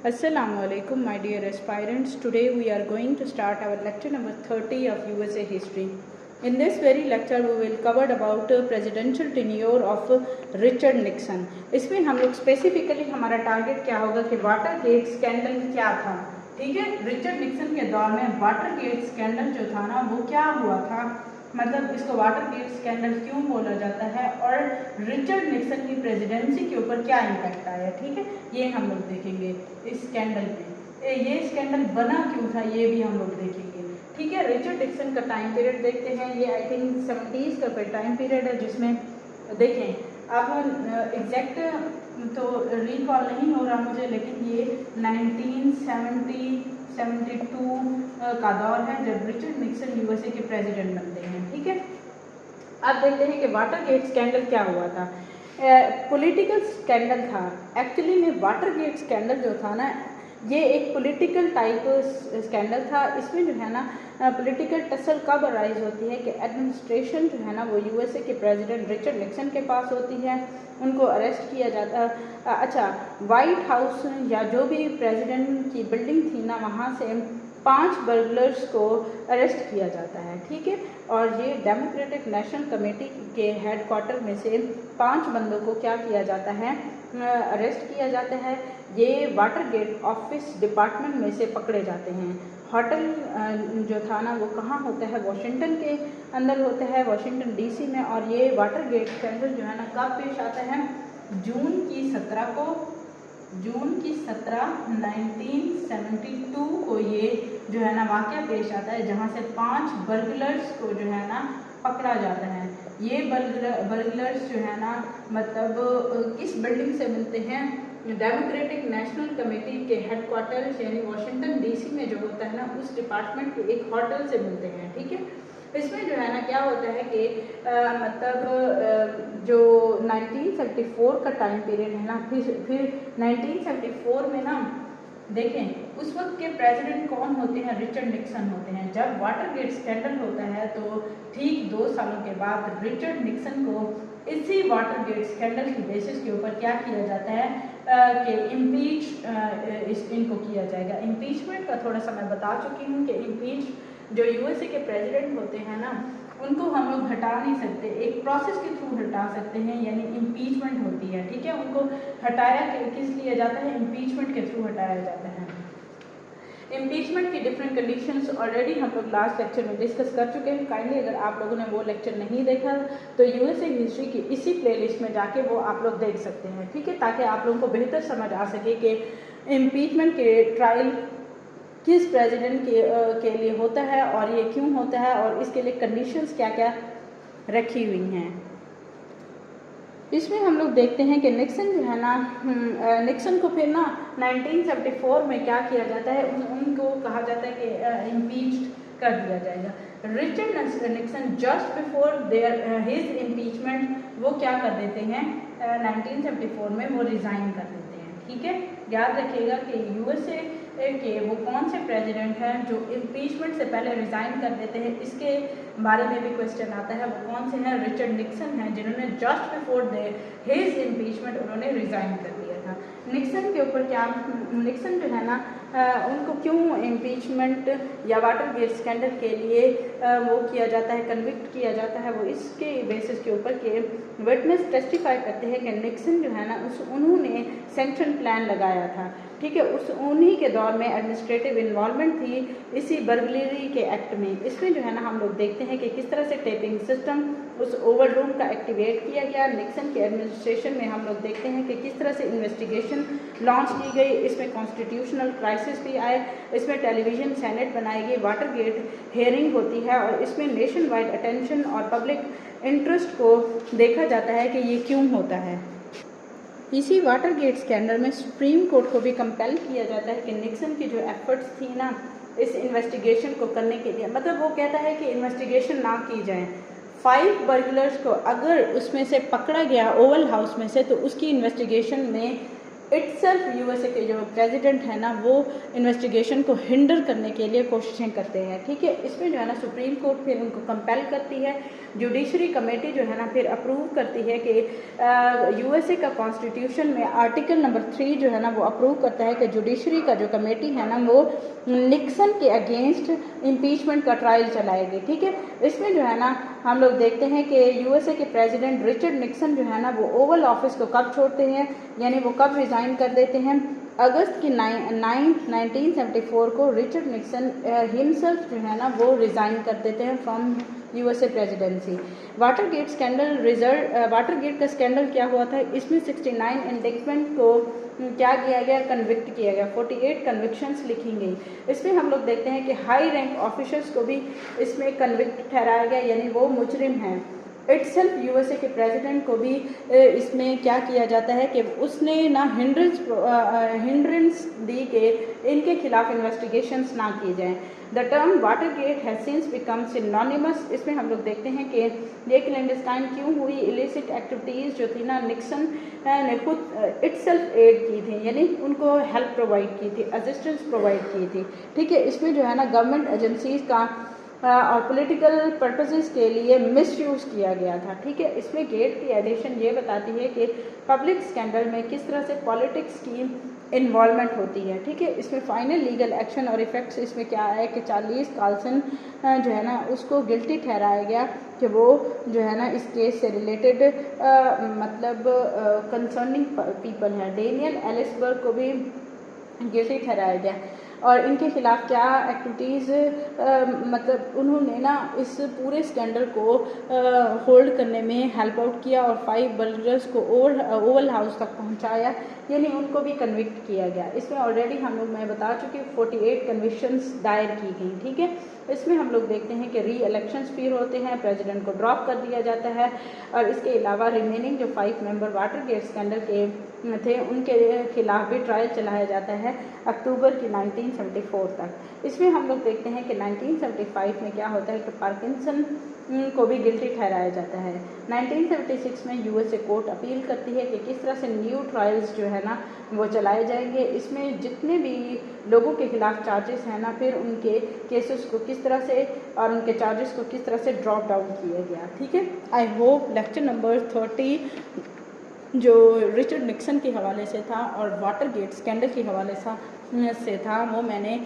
Assalamu alaikum, my dear aspirants. Today we are going to start our lecture number 30 of USA history. In this very lecture we will cover about presidential tenure of Richard Nixon. इसमें हम लोग specifically हमारा target क्या होगा कि water gate scandal क्या था, ठीक है। रिचर्ड निक्सन के दौर में वाटर गेट स्कैंडल जो था ना वो क्या हुआ था, मतलब इसको वाटर गेट स्कैंडल क्यों बोला जाता है और रिचर्ड निक्सन की प्रेसिडेंसी के ऊपर क्या इम्पैक्ट आया, ठीक है। ये हम लोग देखेंगे इस स्कैंडल में, ये स्कैंडल बना क्यों था ये भी हम लोग देखेंगे, ठीक है। रिचर्ड निक्सन का टाइम पीरियड देखते हैं, ये आई थिंक 70s का टाइम पीरियड है, जिसमें देखें आप एग्जैक्ट तो रिकॉल नहीं हो रहा मुझे, लेकिन ये 1972 का दौर है जब रिचर्ड निक्सन यूएसए के प्रेसिडेंट बनते हैं, ठीक है। अब देखते हैं कि वाटर गेट स्कैंडल क्या हुआ था। पॉलिटिकल स्कैंडल था एक्चुअली में। वाटर गेट स्कैंडल जो था ना ये एक पॉलिटिकल टाइप स्कैंडल था। इसमें जो है ना पॉलिटिकल टसल कब अराइज होती है कि एडमिनिस्ट्रेशन जो है ना वो यूएसए के प्रेसिडेंट रिचर्ड निक्सन के पास होती है, उनको अरेस्ट किया जाता। अच्छा, वाइट हाउस या जो भी प्रेसिडेंट की बिल्डिंग थी ना वहाँ से 5 बर्गलर्स को अरेस्ट किया जाता है, ठीक है। और ये डेमोक्रेटिक नेशनल कमेटी के हेडक्वार्टर में से 5 बंदों को क्या किया जाता है, अरेस्ट किया जाता है। ये वाटर गेट ऑफिस डिपार्टमेंट में से पकड़े जाते हैं। होटल जो था ना वो कहाँ होता है, वॉशिंगटन के अंदर होता है, वॉशिंगटन डीसी में। और ये वाटर गेट स्कैंडल जो है ना कब पेश आता है, जून की 17 1972 को ये जो है ना वाक़या पेश आता है, जहाँ से 5 बर्गलर्स को जो है ना पकड़ा जाता है। ये बर्गलर्स जो है ना मतलब किस बिल्डिंग से मिलते हैं, डेमोक्रेटिक नेशनल कमेटी के हेडक्वार्टर यानी वॉशिंगटन डीसी में जो होता है ना उस डिपार्टमेंट के एक होटल से मिलते हैं, ठीक है। इसमें जो है ना क्या होता है कि मतलब जो 1974 का टाइम पीरियड है ना, फिर 1974 में ना देखें उस वक्त के प्रेसिडेंट कौन होते हैं, रिचर्ड निक्सन होते हैं। जब वाटर गेट स्कैंडल होता है तो ठीक 2 सालों के बाद रिचर्ड निक्सन को इसी वाटर गेट स्कैंडल की बेसिस के ऊपर क्या किया जाता है कि इनको किया जाएगा। इम्पीचमेंट का थोड़ा सा मैं बता चुकी हूँ कि इम्पीच जो यूएसए के प्रेसिडेंट होते हैं ना उनको हम लोग हटा नहीं सकते, एक प्रोसेस के थ्रू हटा सकते हैं, यानी इम्पीचमेंट होती है, ठीक है। उनको हटाया किस लिए जाता है, इम्पीचमेंट के थ्रू हटाया जाता है। इम्पीचमेंट की डिफरेंट कंडीशंस ऑलरेडी हम लोग लास्ट लेक्चर में डिस्कस कर चुके हैं। काइंडली अगर आप लोगों ने वो लेक्चर नहीं देखा तो यूएसए हिस्ट्री की इसी प्लेलिस्ट में जाके वो आप लोग देख सकते हैं, ठीक है, ताकि आप लोगों को बेहतर समझ आ सके कि इम्पीचमेंट के ट्रायल किस प्रेसिडेंट के लिए होता है और ये क्यों होता है और इसके लिए कंडीशंस क्या क्या रखी हुई हैं। इसमें हम लोग देखते हैं कि निक्सन जो है ना निक्सन को फिर ना 1974 में क्या किया जाता है, उनको कहा जाता है कि इम्पीच्ड कर दिया जाएगा। Richard Nixon just before his impeachment वो क्या कर देते हैं, 1974 में वो रिज़ाइन कर देते हैं, ठीक है। याद रखिएगा कि यूएसए के वो कौन से प्रेसिडेंट हैं जो इम्पीचमेंट से पहले रिज़ाइन कर देते हैं, इसके बारे में भी क्वेश्चन आता है। वो कौन से हैं, रिचर्ड निक्सन हैं जिन्होंने जस्ट बिफोर हिज इम्पीचमेंट उन्होंने रिज़ाइन कर दिया था। निक्सन के ऊपर क्या, निक्सन जो है ना उनको क्यों इम्पीचमेंट या वाटर गेट स्कैंडल के लिए वो किया जाता है, कन्विक्ट किया जाता है, वो इसके बेसिस के ऊपर के विटनेस टेस्टिफाई करते हैं कि निक्सन जो है ना उन्होंने सेंक्शन प्लान लगाया था, ठीक है। उन्हीं के दौर में एडमिनिस्ट्रेटिव इन्वॉल्वमेंट थी इसी बर्गलरी के एक्ट में। इसमें जो है ना हम लोग देखते हैं कि किस तरह से टेपिंग सिस्टम उस ओवर रूम का एक्टिवेट किया गया। निक्सन के एडमिनिस्ट्रेशन में हम लोग देखते हैं कि किस तरह से इन्वेस्टिगेशन लॉन्च की गई। इसमें कॉन्स्टिट्यूशनल क्राइसिस भी आए, इसमें टेलीविज़न सेनेट बनाई गई, वाटर गेट हेयरिंग होती है और इसमें नेशन वाइड अटेंशन और पब्लिक इंटरेस्ट को देखा जाता है कि ये क्यों होता है। इसी वाटर गेट स्कैंडल में सुप्रीम कोर्ट को भी कंपेल किया जाता है कि निक्सन की जो एफर्ट्स थी ना इस इन्वेस्टिगेशन को करने के लिए, मतलब वो कहता है कि इन्वेस्टिगेशन ना की जाए। 5 बर्गलर्स को अगर उसमें से पकड़ा गया ओवल हाउस में से तो उसकी इन्वेस्टिगेशन में इटसेल्फ यूएसए के जो प्रेसिडेंट है ना वो इन्वेस्टिगेशन को हिंडर करने के लिए कोशिशें करते हैं, ठीक है। इसमें जो है ना सुप्रीम कोर्ट फिर उनको कंपेल करती है, जुडिशरी कमेटी जो है ना फिर अप्रूव करती है कि यूएसए का कॉन्स्टिट्यूशन में आर्टिकल नंबर 3 जो है ना वो अप्रूव करता है कि जुडिशरी का जो कमेटी है ना वो निक्सन के अगेंस्ट इम्पीचमेंट का ट्रायल चलाएगी, ठीक है। इसमें जो है ना हम लोग देखते हैं कि यूएसए के प्रेसिडेंट रिचर्ड निक्सन जो है ना वो ओवल ऑफिस को कब छोड़ते हैं, यानी वो कब रिज़ाइन कर देते हैं। अगस्त की 1974 को रिचर्ड निक्सन हिमसेल्फ जो है ना वो रिज़ाइन कर देते हैं फ्रॉम यूएसए प्रेसिडेंसी। वाटरगेट का स्कैंडल क्या हुआ था, इसमें 69 इंडिक्टमेंट को क्या किया गया, कन्विक्ट किया गया, 48 कन्विक्शंस लिखी गई। इसमें हम लोग देखते हैं कि हाई रैंक ऑफिसर्स को भी इसमें कन्विक्ट ठहराया गया, यानी वो मुजरिम हैं। इटसेल्फ यूएसए के प्रेसिडेंट को भी इसमें क्या किया जाता है कि उसने ना हिंड्रेंस दी कि इनके खिलाफ इन्वेस्टिगेशंस ना की जाएं। The term Watergate has since become synonymous. इसमें हम लोग देखते हैं कि ये क्लैंडस्टाइन क्यों हुई, इलिसिट एक्टिविटीज़ जो थी ना निक्सन ने खुद इटसेल्फ एड की थी, यानी उनको हेल्प प्रोवाइड की थी, असिस्टेंस प्रोवाइड की थी, ठीक है। इसमें जो है ना गवर्नमेंट एजेंसीज का और पॉलिटिकल पर्पसेस के लिए मिसयूज़ किया गया था, ठीक है। इसमें गेट की एडिशन ये बताती है कि पब्लिक स्कैंडल में किस तरह से पॉलिटिक्स की इन्वॉल्वमेंट होती है, ठीक है। इसमें फाइनल लीगल एक्शन और इफ़ेक्ट्स इसमें क्या है कि चार्ल्स कार्लन जो है ना उसको गिल्टी ठहराया गया कि वो जो है ना इस केस से रिलेटेड मतलब कंसर्निंग पीपल हैं। डेनियल एलिसबर्ग को भी गिल्टी ठहराया गया और इनके खिलाफ क्या एक्टिविटीज़ मतलब उन्होंने ना इस पूरे स्कैंडल को होल्ड करने में हेल्प आउट किया और 5 बर्गर्स को ओवल हाउस तक पहुंचाया, यानी उनको भी कन्विक्ट किया गया। इसमें ऑलरेडी हम लोग मैं बता चुकी 48 कन्विक्शंस दायर की गई, ठीक है। इसमें हम लोग देखते हैं कि री इलेक्शंस फिर होते हैं, प्रेसिडेंट को ड्रॉप कर दिया जाता है और इसके अलावा रिमेनिंग जो 5 मेंबर वाटरगेट स्कैंडल के थे उनके खिलाफ भी ट्रायल चलाया जाता है अक्टूबर की 1974 तक। इसमें हम लोग देखते हैं कि 1975 में क्या होता है कि पार्किंसन को भी गिल्टी ठहराया जाता है। 1976 में यूएसए कोर्ट अपील करती है कि किस तरह से न्यू ट्रायल्स जो है ना वो चलाए जाएंगे। इसमें जितने भी लोगों के खिलाफ चार्जेस हैं ना फिर उनके केसेस को किस तरह से और उनके चार्जेस को किस तरह से ड्रॉप डाउन किया गया, ठीक है। आई होप लेक्चर नंबर 30 जो रिचर्ड निक्सन के हवाले से था और वाटरगेट स्कैंडल के हवाले से था वो मैंने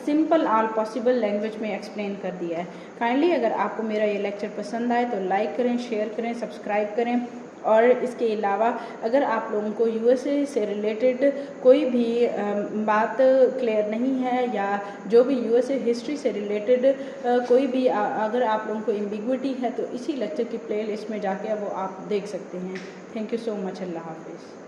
सिंपल ऑल पॉसिबल लैंग्वेज में एक्सप्लेन कर दिया है। काइंडली अगर आपको मेरा ये लेक्चर पसंद आए तो लाइक करें, शेयर करें, सब्सक्राइब करें और इसके अलावा अगर आप लोगों को यूएसए से रिलेटेड कोई भी बात क्लियर नहीं है या जो भी यूएसए हिस्ट्री से रिलेटेड कोई भी अगर आप लोगों को एम्बिग्विटी है तो इसी लेक्चर की प्लेलिस्ट में जाके वो आप देख सकते हैं। Thank you so much. Allah हाफिज़।